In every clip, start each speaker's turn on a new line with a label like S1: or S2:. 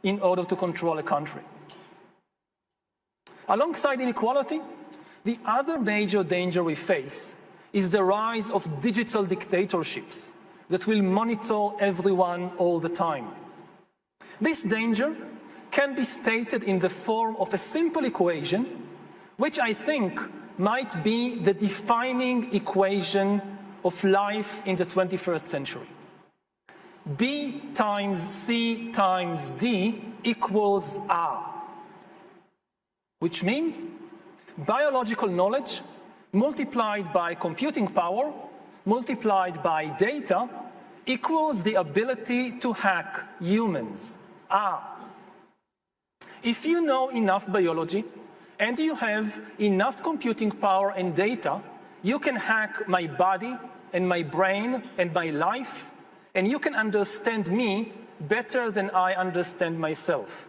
S1: in order to control a country. Alongside inequality, the other major danger we face is the rise of digital dictatorships that will monitor everyone all the time. This danger can be stated in the form of a simple equation, which I think might be the defining equation of life in the 21st century. B times C times D equals R, which means biological knowledge multiplied by computing power multiplied by data equals the ability to hack humans, R. If you know enough biology and you have enough computing power and data, you can hack my body and my brain and my life, and you can understand me better than I understand myself.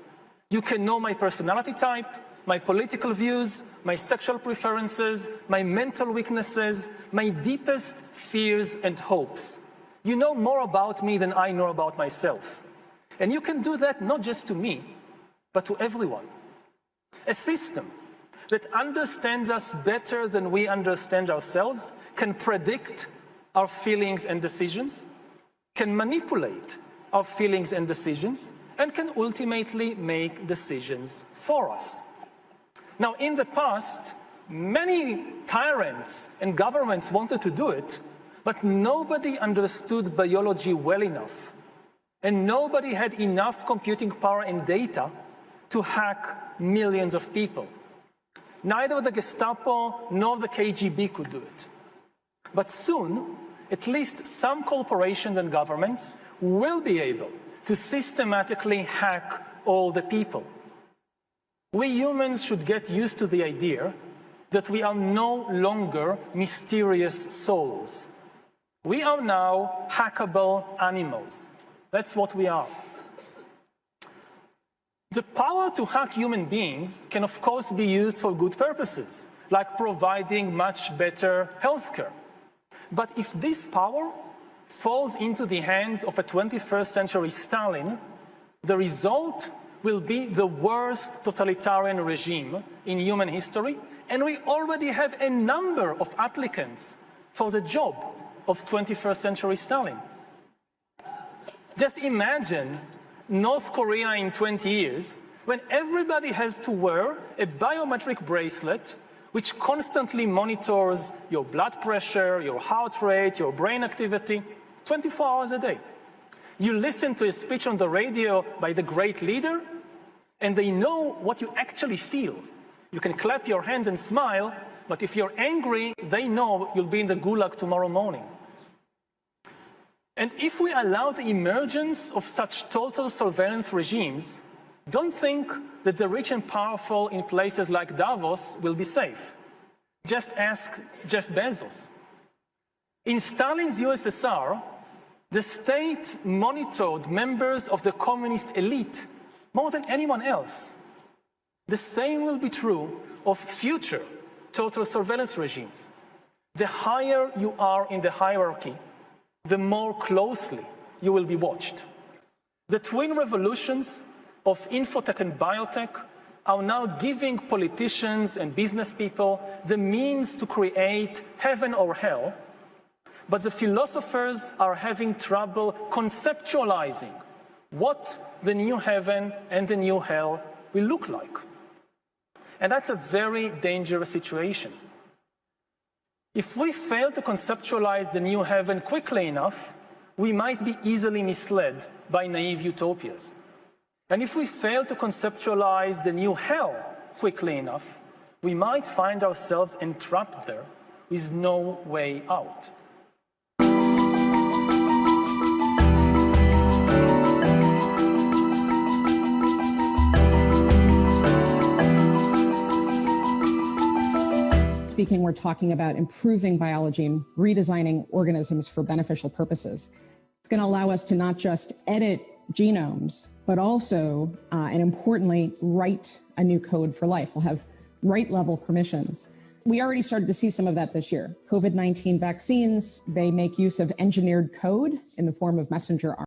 S1: You can know my personality type, my political views, my sexual preferences, my mental weaknesses, my deepest fears and hopes. You know more about me than I know about myself. And you can do that not just to me, but to everyone. A system that understands us better than we understand ourselves can predict our feelings and decisions, can manipulate our feelings and decisions, and can ultimately make decisions for us. Now, in the past, many tyrants and governments wanted to do it, but nobody understood biology well enough, and nobody had enough computing power and data to hack millions of people. Neither the Gestapo nor the KGB could do it. But soon, at least some corporations and governments will be able to systematically hack all the people. We humans should get used to the idea that we are no longer mysterious souls. We are now hackable animals. That's what we are. The power to hack human beings can, of course, be used for good purposes, like providing much better healthcare. But if this power falls into the hands of a 21st century Stalin, the result will be the worst totalitarian regime in human history, and we already have a number of applicants for the job of 21st century Stalin. Just imagine North Korea in 20 years, when everybody has to wear a biometric bracelet which constantly monitors your blood pressure, your heart rate, your brain activity, 24 hours a day. You listen to a speech on the radio by the great leader, and they know what you actually feel. You can clap your hands and smile, but if you're angry, they know you'll be in the gulag tomorrow morning. And if we allow the emergence of such total surveillance regimes, don't think that the rich and powerful in places like Davos will be safe. Just ask Jeff Bezos. In Stalin's USSR, the state monitored members of the communist elite more than anyone else. The same will be true of future total surveillance regimes. The higher you are in the hierarchy, the more closely you will be watched. The twin revolutions of infotech and biotech are now giving politicians and business people the means to create heaven or hell, but the philosophers are having trouble conceptualizing what the new heaven and the new hell will look like. And that's a very dangerous situation. If we fail to conceptualize the new heaven quickly enough, we might be easily misled by naive utopias. And if we fail to conceptualize the new hell quickly enough, we might find ourselves entrapped there with no way out.
S2: Speaking, we're talking about improving biology and redesigning organisms for beneficial purposes. It's going to allow us to not just edit genomes, but also, and importantly, write a new code for life. We'll have right-level permissions. We already started to see some of that this year. COVID-19 vaccines, they make use of engineered code in the form of messenger RNA.